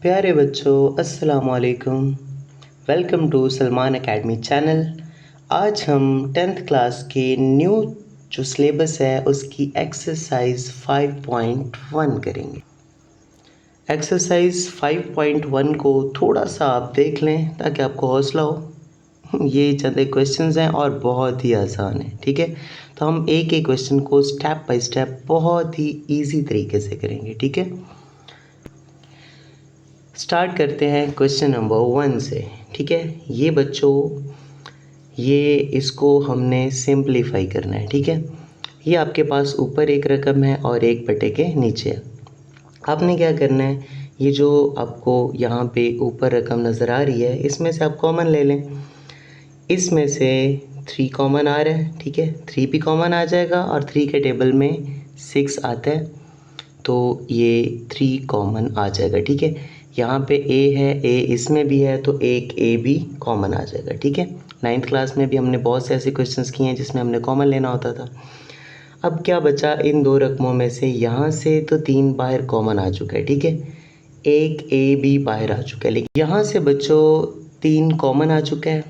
प्यारे बच्चों, अस्सलाम वालेकुम। Welcome to Salman Academy channel. आज हम 10th क्लास के न्यू जो सिलेबस है उसकी एक्सरसाइज 5.1 करेंगे। एक्सरसाइज 5.1 को थोड़ा सा आप देख लें ताकि आपको हौसला हो। ये चंद क्वेश्चंस हैं और बहुत ही आसान है, ठीक है। तो हम एक एक क्वेश्चन को स्टेप बाय स्टेप बहुत ही इजी तरीके से करेंगे, ठीक है। स्टार्ट करते हैं क्वेश्चन नंबर 1 से, ठीक है। ये बच्चों ये इसको हमने सिंपलीफाई करना है, ठीक है। ये आपके पास ऊपर एक रकम है और एक बटे के नीचे है। आपने क्या करना है, ये जो आपको यहाँ पे ऊपर रकम नज़र आ रही है इसमें से आप कॉमन ले लें। इसमें से 3 कॉमन आ रहा है, ठीक है। 3 भी कॉमन आ जाएगा और 3 के टेबल में 6 आता है, तो ये 3 कॉमन आ जाएगा, ठीक है। यहाँ पे a है, a इसमें भी है तो एक a भी कॉमन आ जाएगा, ठीक है। 9th क्लास में भी हमने बहुत से ऐसे क्वेश्चंस किए हैं जिसमें हमने कॉमन लेना होता था। अब क्या बचा, इन दो रकमों में से यहाँ से तो 3 बाहर कॉमन आ चुका है, ठीक है। एक a भी बाहर आ चुका है, लेकिन यहाँ से बच्चों 3 कॉमन आ चुका है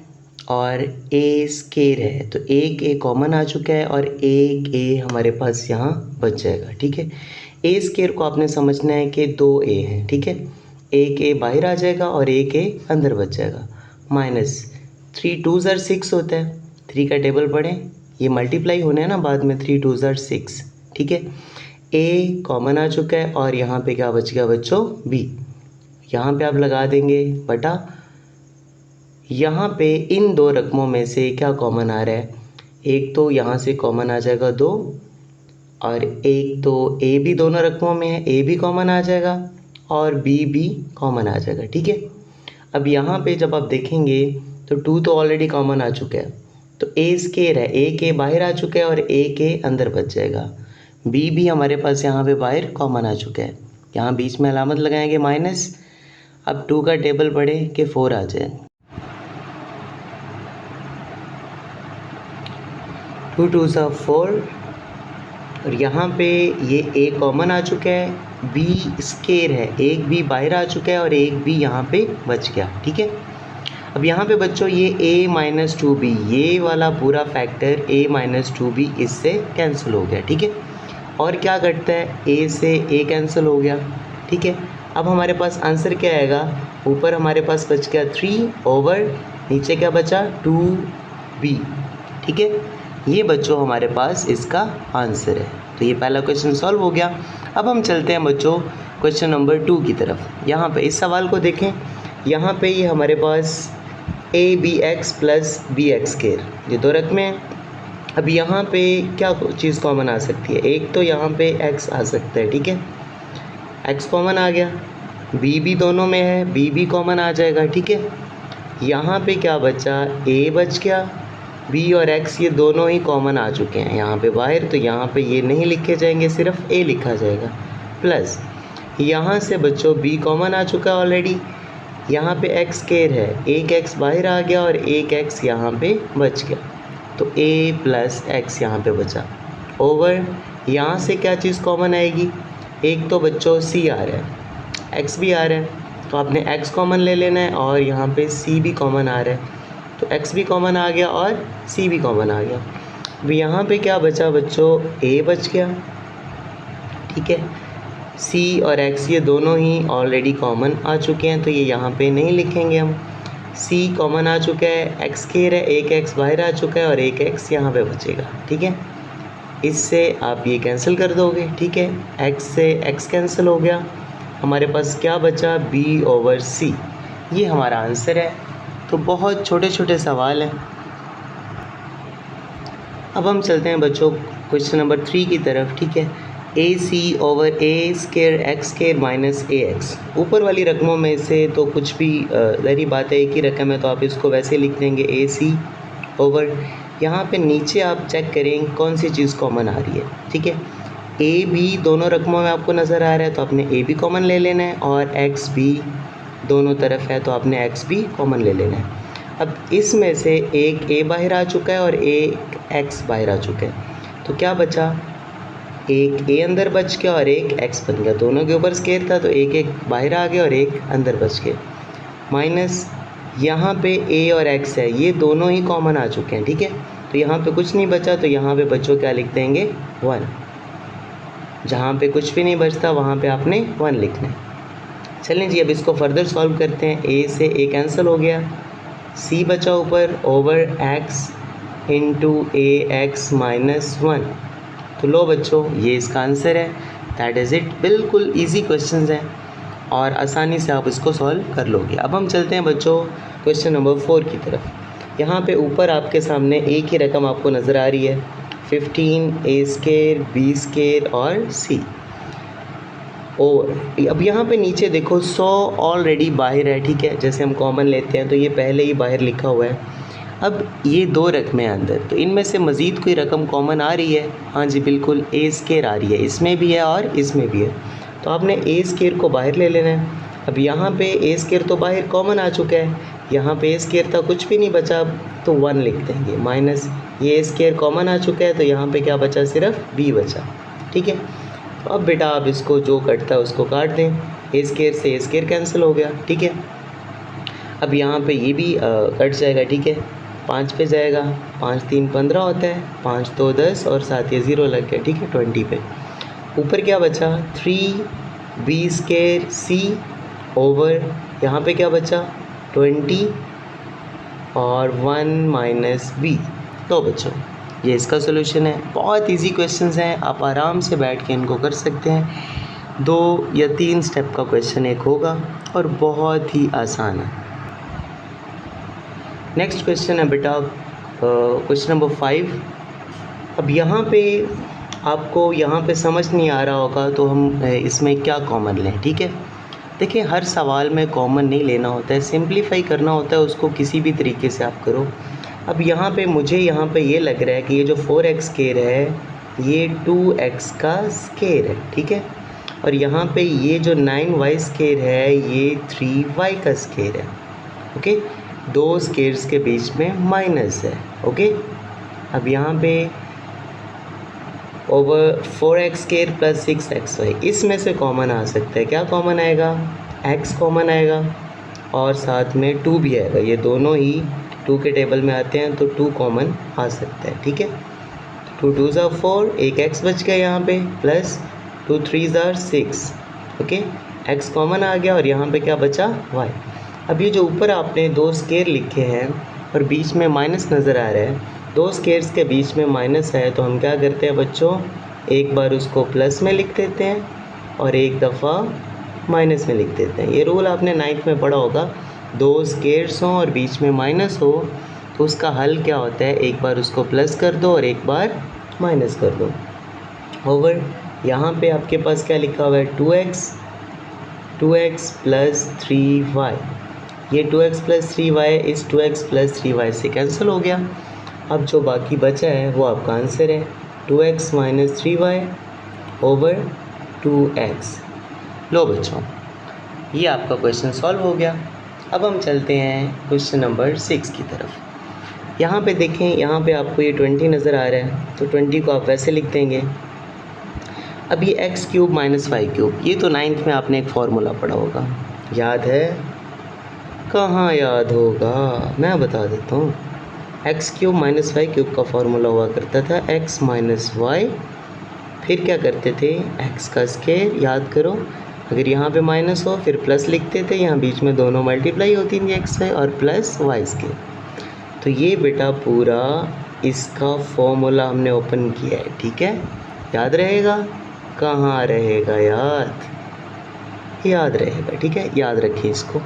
और a स्केयर है, तो एक a कॉमन आ चुका है और एक a हमारे पास यहाँ बच जाएगा, ठीक है। a स्केयर को आपने समझना है कि 2 a हैं, ठीक है। एक a बाहर आ जाएगा और एक a अंदर बच जाएगा। माइनस 3 2 ज़र 6 होता है, 3 का टेबल पढ़ें, ये मल्टीप्लाई होना है ना बाद में, 3 2 ज़र 6, ठीक है। a कॉमन आ चुका है और यहाँ पे क्या बच गया बच्चों, b। यहाँ पे आप लगा देंगे बटा, यहाँ पे इन दो रकमों में से क्या कॉमन आ रहा है, एक तो यहाँ से कॉमन आ जाएगा 2 और एक तो a भी दोनों रकमों में है, a भी कॉमन आ जाएगा और b भी कॉमन आ जाएगा, ठीक है। अब यहाँ पे जब आप देखेंगे तो 2 तो ऑलरेडी कॉमन आ चुका है, तो a स्केयर है, एक a बाहर आ चुका है और एक a अंदर बच जाएगा। b भी हमारे पास यहाँ पे बाहर कॉमन आ चुका है, यहाँ बीच में अलामत लगाएंगे माइनस। अब 2 का टेबल पढ़े कि 4 आ जाए, 2 2 ज़ा 4 और यहाँ पे ये a कॉमन आ चुका है, b स्केयर है, एक भी बाहर आ चुका है और एक भी यहाँ पे बच गया, ठीक है। अब यहाँ पे बच्चों ये a माइनस 2b, ये वाला पूरा फैक्टर a माइनस 2b इससे कैंसिल हो गया, ठीक है। और क्या घटता है, a से a कैंसिल हो गया, ठीक है। अब हमारे पास आंसर क्या आएगा, ऊपर हमारे पास बच गया 3 ओवर नीचे क्या बचा 2b, ठीक है। ये बच्चों हमारे पास इसका आंसर है। तो ये पहला क्वेश्चन सॉल्व हो गया। अब हम चलते हैं बच्चों क्वेश्चन नंबर 2 की तरफ। यहाँ पे इस सवाल को देखें, यहाँ पे ये हमारे पास abx प्लस bx स्केयर, ये दो रकमें हैं। अब यहाँ पे क्या चीज़ कॉमन आ सकती है, एक तो यहाँ पे x आ सकता है, ठीक है, x कॉमन आ गया, b भी दोनों में है, b भी कॉमन आ जाएगा, ठीक है। यहाँ पे क्या बचा, a बच गया, b और x ये दोनों ही कॉमन आ चुके हैं यहाँ पे बाहर, तो यहाँ पे ये नहीं लिखे जाएंगे, सिर्फ a लिखा जाएगा। प्लस यहाँ से बच्चों b कॉमन आ चुका है ऑलरेडी, यहाँ पे x स्केयर है, एक x बाहर आ गया और एक x यहाँ पे बच गया, तो a प्लस x यहाँ पे बचा। ओवर यहाँ से क्या चीज़ कॉमन आएगी, एक तो बच्चों c आ रहा है, x भी आ रहा है, तो आपने x कॉमन ले लेना है और यहाँ पे c भी कॉमन आ रहा है, तो x भी कॉमन आ गया और c भी कॉमन आ गया। अब यहाँ पे क्या बचा बच्चों, a बच गया, ठीक है। c और x ये दोनों ही ऑलरेडी कॉमन आ चुके हैं, तो ये यहाँ पे नहीं लिखेंगे हम। c कॉमन आ चुका है, x स्केयर है, एक x बाहर आ चुका है और एक x यहाँ पे बचेगा, ठीक है। इससे आप ये कैंसिल कर दोगे, ठीक है, x से x कैंसिल हो गया, हमारे पास क्या बचा, b ओवर c, ये हमारा आंसर है। तो बहुत छोटे छोटे सवाल हैं। अब हम चलते हैं बच्चों क्वेश्चन नंबर 3 की तरफ, ठीक है। ac over a square x square minus ax, ऊपर वाली रकमों में से तो कुछ भी ज़ाहिर बात है एक ही रकम है, तो आप इसको वैसे लिख देंगे ac ओवर, यहाँ पे नीचे आप चेक करें कौन सी चीज़ कॉमन आ रही है, ठीक है। a भी दोनों रकमों में आपको नज़र आ रहा है, तो आपने a भी कॉमन ले लेना है और x भी दोनों तरफ है, तो आपने x भी कॉमन ले लेना है। अब इसमें से एक a बाहर आ चुका है और एक x बाहर आ चुका है, तो क्या बचा, एक ए अंदर बच गया और एक एक्स बन गया, दोनों के ऊपर स्केयर था तो एक एक बाहर आ गया और एक अंदर बच गया। माइनस यहाँ पे ए और एक्स है, ये दोनों ही कॉमन आ चुके हैं, ठीक है। तो यहाँ पे कुछ नहीं बचा, तो यहाँ पे बच्चों क्या लिख देंगे 1। जहाँ पे कुछ भी नहीं बचता वहाँ पे आपने 1 लिखना है। चलें जी, अब इसको फर्दर सॉल्व करते हैं। ए से ए कैंसिल हो गया, सी बचा ऊपर ओवर एक्स इंटू ए एक्स माइनस 1। तो लो बच्चों, ये इसका आंसर है। That is it. बिल्कुल ईजी क्वेश्चन हैं और आसानी से आप इसको सॉल्व कर लोगे। अब हम चलते हैं बच्चों क्वेश्चन नंबर 4 की तरफ। यहाँ पे ऊपर आपके सामने एक ही रकम आपको नज़र आ रही है, 15 ए स्केयर बी स्केयर और सी। और अब यहाँ पे नीचे देखो 100 ऑलरेडी बाहर है, ठीक है। जैसे हम कॉमन लेते हैं तो ये पहले ही बाहर लिखा हुआ है। अब ये 2 रकमें अंदर, तो इनमें से मज़ीद कोई रकम कॉमन आ रही है? हाँ जी बिल्कुल, ए स्केयर आ रही है, इसमें भी है और इसमें भी है। तो आपने ए स्केयर को बाहर ले लेना है। अब यहाँ पे ए स्केयर तो बाहर कॉमन आ चुका है, यहाँ पे ए स्केयर था, कुछ भी नहीं बचा, तो 1 लिख देंगे। माइनस ये ए स्केयर कॉमन आ चुका है, तो यहाँ पे क्या बचा? सिर्फ बी बचा, ठीक है। तो अब बेटा आप इसको जो कटता है उसको काट दें। ए स्केयर से ए स्केयर कैंसिल हो गया, ठीक है। अब यहाँ पे ये भी कट जाएगा, ठीक है। 5 पे जाएगा, 5 3 15 होता है, 5 2 10 और साथ ये 0 लग गया, ठीक है। 20 पे ऊपर क्या बचा? 3 बी स्केयर सी ओवर यहाँ पे क्या बचा? 20 और 1 माइनस बी। तो बच्चों ये इसका सोल्यूशन है। बहुत इजी क्वेश्चंस हैं, आप आराम से बैठ के इनको कर सकते हैं। 2 या 3 स्टेप का क्वेश्चन एक होगा और बहुत ही आसान है। नेक्स्ट क्वेश्चन है बेटा क्वेश्चन नंबर 5। अब यहाँ पे आपको यहाँ पे समझ नहीं आ रहा होगा तो हम इसमें क्या कॉमन लें, ठीक है। देखिए हर सवाल में कॉमन नहीं लेना होता है, सिंप्लीफाई करना होता है उसको, किसी भी तरीके से आप करो। अब यहाँ पे मुझे यहाँ पे ये लग रहा है कि ये जो 4x स्केयर है ये 2x का स्केयर है, ठीक है। और यहाँ पे ये जो 9y स्केयर है ये 3y का स्केयर है, ओके। 2 स्केयर्स के बीच में माइनस है, ओके। अब यहाँ पे over 4x square plus 6xy, इसमें से कॉमन आ सकता है। क्या कॉमन आएगा? x कॉमन आएगा और साथ में 2 भी आएगा। ये दोनों ही 2 के टेबल में आते हैं तो 2 कॉमन आ सकता है, ठीक है। 2 2 ज़ा 4, एक x बच गया यहाँ पे, प्लस 2 3 ज़ा 6, ओके। x कॉमन आ गया और यहाँ पे क्या बचा? y। अब ये जो ऊपर आपने 2 स्केयर लिखे हैं और बीच में माइनस नज़र आ रहा है, 2 स्केयर्स के बीच में माइनस है, तो हम क्या करते हैं बच्चों, एक बार उसको प्लस में लिख देते हैं और एक दफ़ा माइनस में लिख देते हैं। ये रूल आपने 9th में पढ़ा होगा। 2 स्केयर्स हों और बीच में माइनस हो तो उसका हल क्या होता है, एक बार उसको प्लस कर दो और एक बार माइनस कर दो। ओवर यहाँ पे आपके पास क्या लिखा हुआ है? 2x plus 3y। ये 2x प्लस 3y इस 2x प्लस 3y से कैंसिल हो गया। अब जो बाकी बचा है वो आपका आंसर है, 2x minus 3y over 2x। लो बच्चों, ये आपका क्वेश्चन सॉल्व हो गया। अब हम चलते हैं क्वेश्चन नंबर 6 की तरफ। यहाँ पे देखें, यहाँ पे आपको ये 20 नज़र आ रहा है, तो 20 को आप वैसे लिख देंगे। अब ये x cube minus y cube, ये तो 9th में आपने एक फार्मूला पढ़ा होगा, याद है? कहाँ याद होगा, मैं बता देता हूँ। X cube minus y cube का फार्मूला हुआ करता था एक्स माइनस वाई, फिर क्या करते थे, एक्स का स्केयर। याद करो, अगर यहाँ पे माइनस हो फिर प्लस लिखते थे, यहाँ बीच में दोनों मल्टीप्लाई होती थी एक्स वाई और प्लस वाई स्केयर। तो ये बेटा पूरा इसका फॉर्मूला हमने ओपन किया है, ठीक है। याद रहेगा? कहाँ रहेगा याद, याद रहेगा, ठीक है। याद रखिए इसको।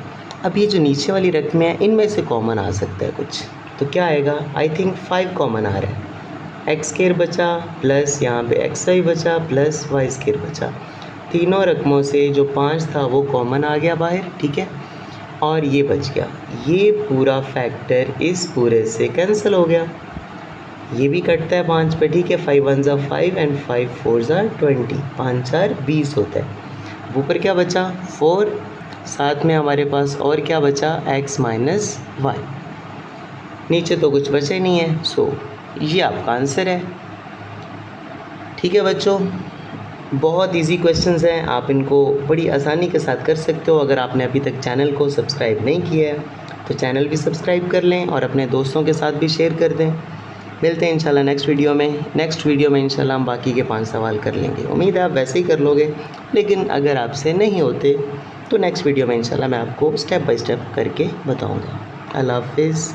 अब ये जो नीचे वाली रकमें हैं इनमें से कॉमन आ सकता है कुछ, तो क्या आएगा? आई थिंक 5 कॉमन आ रहा है। एक्स स्केयर बचा प्लस यहाँ पे एक्स वाई बचा प्लस वाई स्केयर बचा। तीनों रकमों से जो 5 था वो कॉमन आ गया बाहर, ठीक है। और ये बच गया, ये पूरा फैक्टर इस पूरे से कैंसिल हो गया। ये भी कटता है 5 पे, ठीक है। 5 1 ज़ा 5 एंड 5 4 ज़ा 20, 5 4 20 होता है। ऊपर क्या बचा? 4, साथ में हमारे पास और क्या बचा? x minus y. नीचे तो कुछ बचे नहीं है, सो ये आपका आंसर है, ठीक है बच्चों। बहुत इजी क्वेश्चंस हैं, आप इनको बड़ी आसानी के साथ कर सकते हो। अगर आपने अभी तक चैनल को सब्सक्राइब नहीं किया है तो चैनल भी सब्सक्राइब कर लें और अपने दोस्तों के साथ भी शेयर कर दें। मिलते हैं इंशाल्लाह नेक्स्ट वीडियो में इंशाल्लाह हम बाकी के 5 सवाल कर लेंगे। उम्मीद है आप वैसे ही कर लोगे, लेकिन अगर आपसे नहीं होते तो नेक्स्ट वीडियो में इंशाल्लाह मैं आपको स्टेप बाय स्टेप करके बताऊँगा। अल्लाह हाफ़िज़।